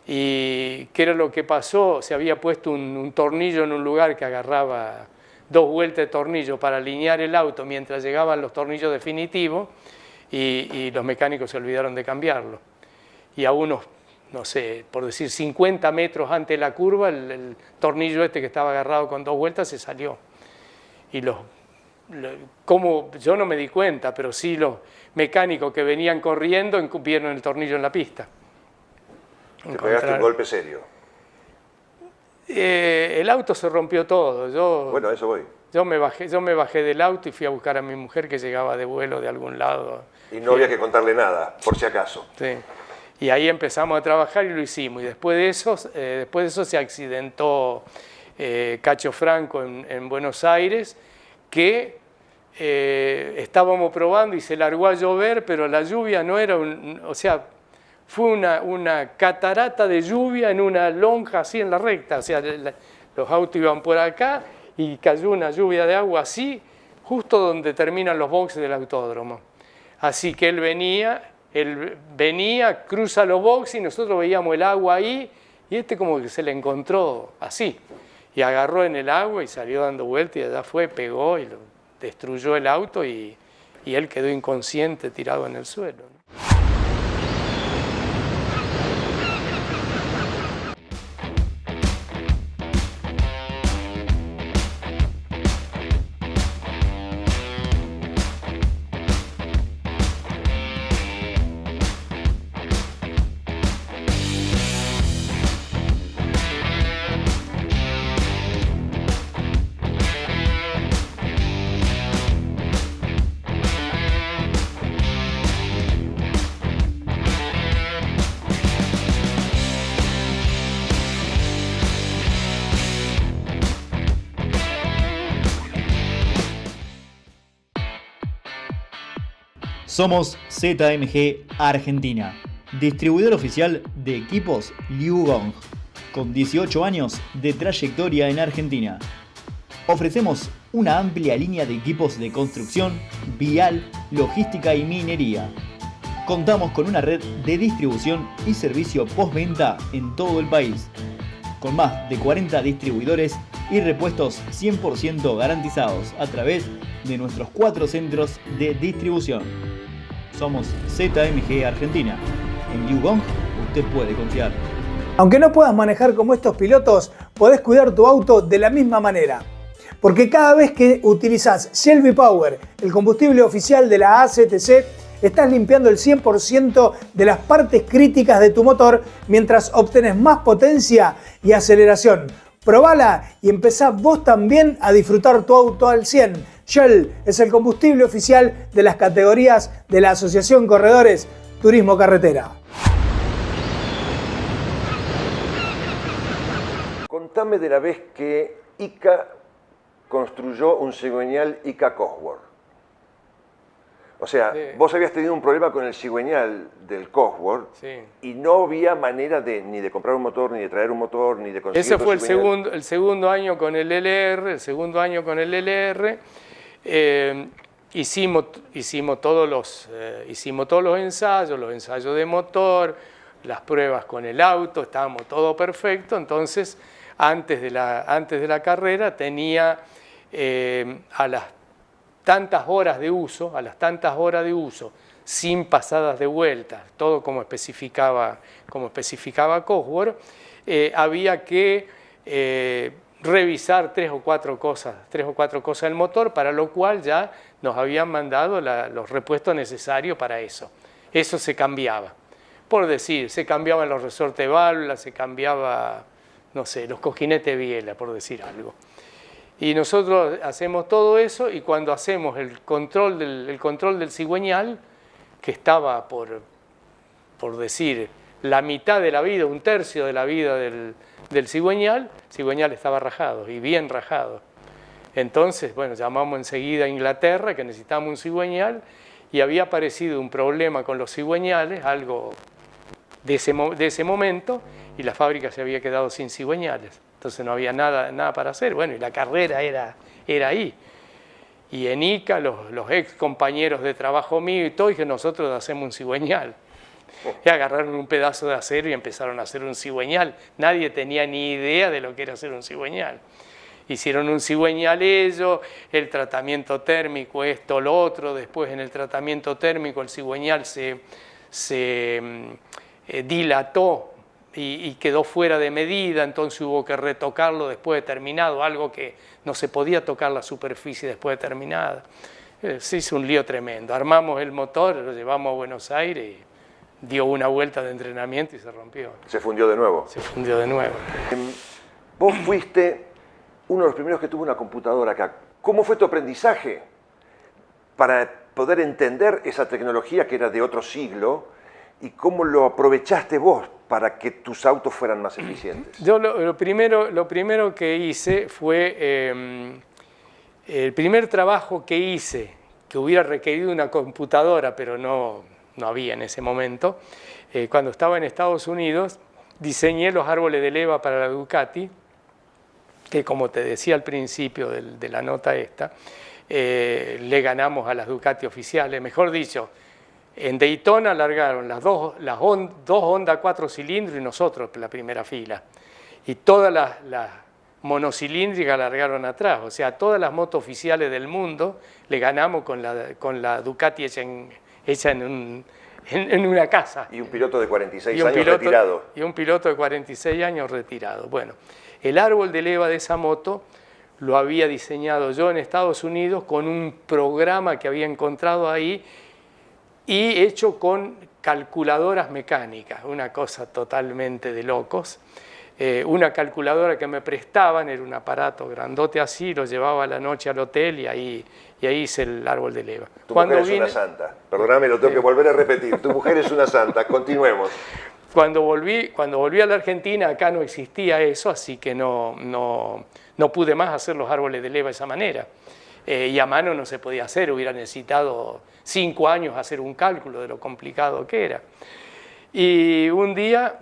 ¿Y qué era lo que pasó? Se había puesto un tornillo en un lugar que agarraba 2 vueltas de tornillo para alinear el auto mientras llegaban los tornillos definitivos y los mecánicos se olvidaron de cambiarlo. Y a unos, no sé, por decir 50 metros antes de la curva, el tornillo este que estaba agarrado con 2 vueltas se salió. Y como yo no me di cuenta, pero sí los mecánicos que venían corriendo vieron el tornillo en la pista. Te pegaste un golpe serio. El auto se rompió todo. Bueno, a eso voy. Yo me bajé del auto y fui a buscar a mi mujer que llegaba de vuelo de algún lado. Y no había que contarle nada, por si acaso. Sí. Y ahí empezamos a trabajar y lo hicimos. Y después de eso se accidentó Cacho Franco en Buenos Aires, que estábamos probando y se largó a llover, pero la lluvia no era fue una catarata de lluvia en una lonja así en la recta. O sea, los autos iban por acá y cayó una lluvia de agua así, justo donde terminan los boxes del autódromo. Así que él venía, cruza los boxes y nosotros veíamos el agua ahí y como que se le encontró así. Y agarró en el agua y salió dando vueltas y allá fue, pegó y destruyó el auto y él quedó inconsciente tirado en el suelo, ¿no? Somos ZMG Argentina, distribuidor oficial de equipos Liu Gong, con 18 años de trayectoria en Argentina. Ofrecemos una amplia línea de equipos de construcción, vial, logística y minería. Contamos con una red de distribución y servicio postventa en todo el país, con más de 40 distribuidores y repuestos 100% garantizados a través de nuestros 4 centros de distribución. Somos ZMG Argentina. En Liu Gong usted puede confiar. Aunque no puedas manejar como estos pilotos, podés cuidar tu auto de la misma manera. Porque cada vez que utilizas Shelby Power, el combustible oficial de la ACTC, estás limpiando el 100% de las partes críticas de tu motor mientras obtenés más potencia y aceleración. Probala y empezá vos también a disfrutar tu auto al 100. Shell es el combustible oficial de las categorías de la Asociación Corredores Turismo Carretera. Contame de la vez que ICA construyó un cigüeñal ICA Cosworth. O sea, sí. Vos habías tenido un problema con el cigüeñal del Cosworth, sí, y no había manera ni de comprar un motor, ni de traer un motor, ni de conseguir Ese fue el segundo año con el LR, hicimos todos los ensayos de motor, las pruebas con el auto, estábamos todo perfecto, entonces antes de la carrera tenía a las tantas horas de uso, sin pasadas de vuelta, todo como especificaba Cosworth, había que revisar tres o cuatro cosas del motor, para lo cual ya nos habían mandado los repuestos necesarios para eso. Eso se cambiaba. Por decir, se cambiaban los resortes de válvulas, se cambiaba, no sé, los cojinetes de biela, por decir algo. Y nosotros hacemos todo eso, y cuando hacemos el control del cigüeñal, que estaba por decir la mitad de la vida, un tercio de la vida del cigüeñal, el cigüeñal estaba rajado, y bien rajado. Entonces, bueno, llamamos enseguida a Inglaterra, que necesitamos un cigüeñal, y había aparecido un problema con los cigüeñales, algo de ese momento, y la fábrica se había quedado sin cigüeñales. Entonces no había nada para hacer. Bueno, y la carrera era ahí. Y en ICA, los ex compañeros de trabajo mío y todo, y que nosotros hacemos un cigüeñal. Y agarraron un pedazo de acero y empezaron a hacer un cigüeñal. Nadie tenía ni idea de lo que era hacer un cigüeñal. Hicieron un cigüeñal ellos, el tratamiento térmico, esto, lo otro. Después en el tratamiento térmico el cigüeñal se dilató y quedó fuera de medida, entonces hubo que retocarlo después de terminado, algo que no se podía tocar la superficie después de terminada. Se hizo un lío tremendo. Armamos el motor, lo llevamos a Buenos Aires, y dio una vuelta de entrenamiento y se rompió. ¿Se fundió de nuevo? Se fundió de nuevo. Vos fuiste uno de los primeros que tuvo una computadora acá. ¿Cómo fue tu aprendizaje para poder entender esa tecnología que era de otro siglo y cómo lo aprovechaste vos para que tus autos fueran más eficientes? Yo lo primero que hice fue, el primer trabajo que hice, que hubiera requerido una computadora, pero no había en ese momento, cuando estaba en Estados Unidos, diseñé los árboles de leva para la Ducati, que como te decía al principio de la nota esta, le ganamos a las Ducati oficiales. Mejor dicho, en Daytona largaron las dos Honda 4 cilindros y nosotros la primera fila. Y todas las monocilíndricas largaron atrás. O sea, todas las motos oficiales del mundo le ganamos con la Ducati hecha en una casa. Y un piloto de 46 años retirado. Y un piloto de 46 años retirado. Bueno, el árbol de leva de esa moto lo había diseñado yo en Estados Unidos con un programa que había encontrado ahí y hecho con calculadoras mecánicas, una cosa totalmente de locos. Una calculadora que me prestaban, era un aparato grandote así, lo llevaba a la noche al hotel y ahí hice el árbol de leva. Tu mujer es una santa, perdóname, lo tengo que volver a repetir, tu mujer es una santa, continuemos. Cuando volví a la Argentina, acá no existía eso, así que no pude más hacer los árboles de leva de esa manera. Y a mano no se podía hacer, hubiera necesitado 5 años hacer un cálculo de lo complicado que era. Y un día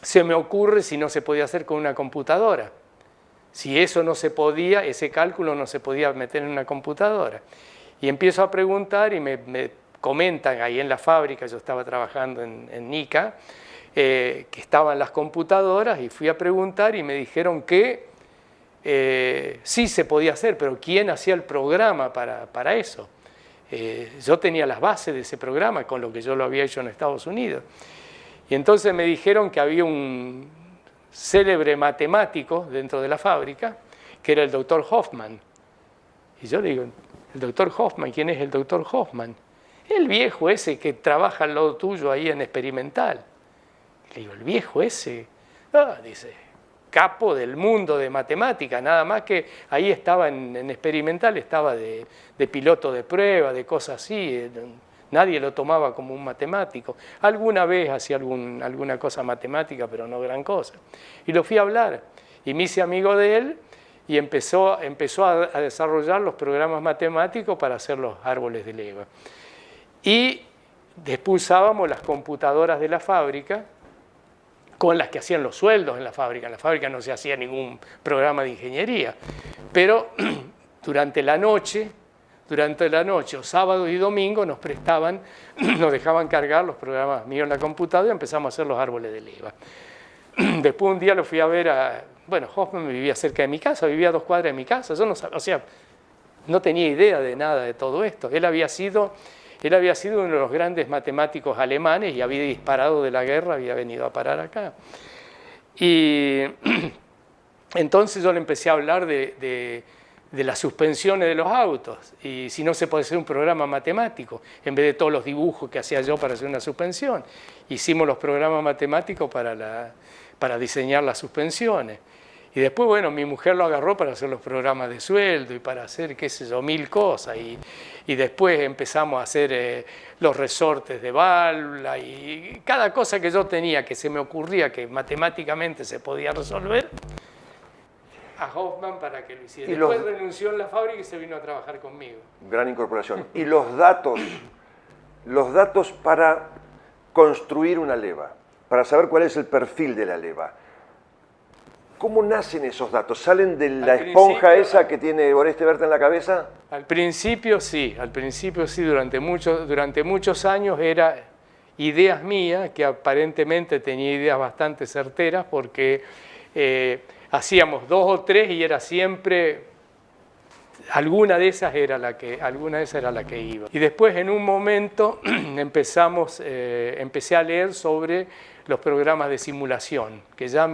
se me ocurre si no se podía hacer con una computadora. Si eso no se podía, ese cálculo no se podía meter en una computadora. Y empiezo a preguntar y me comentan ahí en la fábrica, yo estaba trabajando en NICA, que estaban las computadoras y fui a preguntar y me dijeron que sí se podía hacer, pero ¿quién hacía el programa para eso? Yo tenía las bases de ese programa con lo que yo lo había hecho en Estados Unidos. Y entonces me dijeron que había un célebre matemático dentro de la fábrica, que era el doctor Hoffman. Y yo le digo, ¿el doctor Hoffman? ¿Quién es el doctor Hoffman? El viejo ese que trabaja al lado tuyo ahí en Experimental. Le digo, ¿el viejo ese? Ah, dice, capo del mundo de matemática, nada más que ahí estaba en Experimental, estaba de piloto de prueba, de cosas así. Nadie lo tomaba como un matemático. Alguna vez hacía alguna cosa matemática, pero no gran cosa. Y lo fui a hablar y me hice amigo de él y empezó a desarrollar los programas matemáticos para hacer los árboles de leva. Y después usábamos las computadoras de la fábrica con las que hacían los sueldos en la fábrica. En la fábrica no se hacía ningún programa de ingeniería, pero durante la noche, durante la noche, o sábado y domingo, nos prestaban, nos dejaban cargar los programas míos en la computadora y empezamos a hacer los árboles de leva. Después un día lo fui a ver bueno, Hoffman vivía cerca de mi casa, vivía a 2 cuadras de mi casa, yo no sabía, o sea, no tenía idea de nada de todo esto. Él había sido uno de los grandes matemáticos alemanes y había disparado de la guerra, había venido a parar acá. Y entonces yo le empecé a hablar de las suspensiones de los autos, y si no se puede hacer un programa matemático, en vez de todos los dibujos que hacía yo para hacer una suspensión. Hicimos los programas matemáticos para diseñar las suspensiones. Y después, bueno, mi mujer lo agarró para hacer los programas de sueldo y para hacer, qué sé yo, 1000 cosas. Y después empezamos a hacer los resortes de válvula y cada cosa que yo tenía que se me ocurría que matemáticamente se podía resolver, a Hoffman para que lo hiciera. Y después renunció en la fábrica y se vino a trabajar conmigo. Gran incorporación. Y los datos para construir una leva, para saber cuál es el perfil de la leva. ¿Cómo nacen esos datos? ¿Salen de la esponja esa que tiene Oreste Berta en la cabeza? Al principio sí, durante muchos años era ideas mías, que aparentemente tenía ideas bastante certeras, porque hacíamos 2 o 3 y era siempre, alguna de esas era la que iba. Y después en un momento empecé a leer sobre los programas de simulación, que ya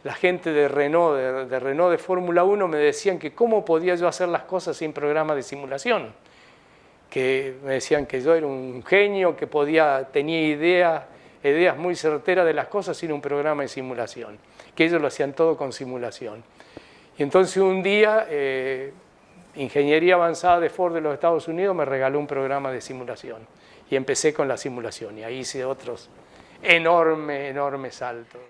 la gente de Renault, de Fórmula 1, me decían que cómo podía yo hacer las cosas sin programas de simulación. Que me decían que yo era un genio, que tenía ideas muy certeras de las cosas sin un programa de simulación. Que ellos lo hacían todo con simulación. Y entonces un día, Ingeniería Avanzada de Ford de los Estados Unidos me regaló un programa de simulación. Y empecé con la simulación. Y ahí hice otros enormes saltos.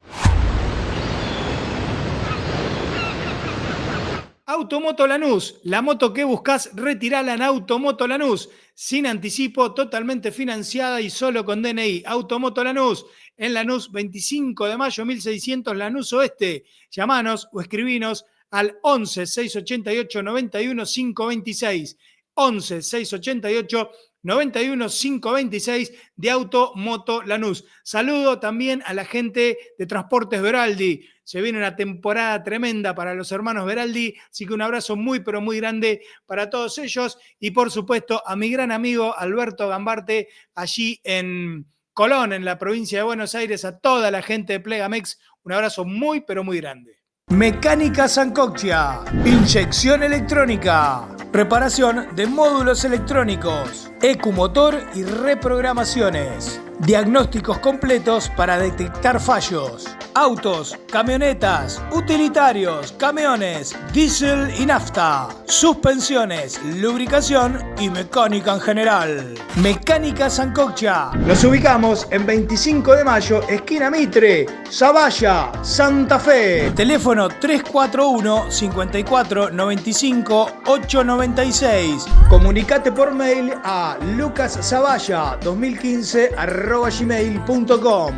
Automoto Lanús, la moto que buscas, retirala en Automoto Lanús, sin anticipo, totalmente financiada y solo con DNI. Automoto Lanús, en Lanús, 25 de mayo, 1600, Lanús Oeste. Llamanos o escribinos al 11 688 91 526. 11 688 91 526 de Automoto Lanús. Saludo también a la gente de Transportes Veraldi. Se viene una temporada tremenda para los hermanos Veraldi, así que un abrazo muy, pero muy grande para todos ellos. Y por supuesto a mi gran amigo Alberto Gambarte, allí en Colón, en la provincia de Buenos Aires, a toda la gente de Plegamex, un abrazo muy, pero muy grande. Mecánica Sancoccia, inyección electrónica, reparación de módulos electrónicos, ecumotor y reprogramaciones, diagnósticos completos para detectar fallos, autos, camionetas, utilitarios, camiones, diésel y nafta, suspensiones, lubricación y mecánica en general. Mecánica Sancoccia. Nos ubicamos en 25 de mayo, esquina Mitre, Zavalla, Santa Fe. Teléfono 341 54 95 896. Comunicate por mail a lucaszavalla2015@gmail.com.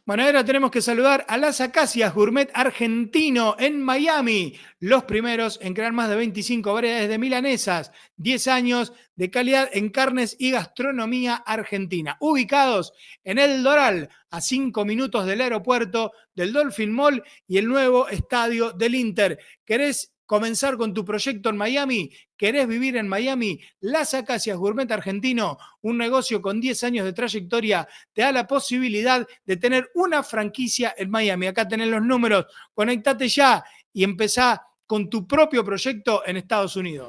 Bueno, ahora tenemos que saludar a Las Acacias Gourmet Argentino en Miami, los primeros en crear más de 25 variedades de milanesas, 10 años de calidad en carnes y gastronomía argentina. Ubicados en El Doral, a 5 minutos del aeropuerto, del Dolphin Mall y el nuevo estadio del Inter. ¿Querés comenzar con tu proyecto en Miami? ¿Querés vivir en Miami? Las Acacias Gourmet Argentino, un negocio con 10 años de trayectoria, te da la posibilidad de tener una franquicia en Miami. Acá tenés los números, conectate ya y empezá con tu propio proyecto en Estados Unidos.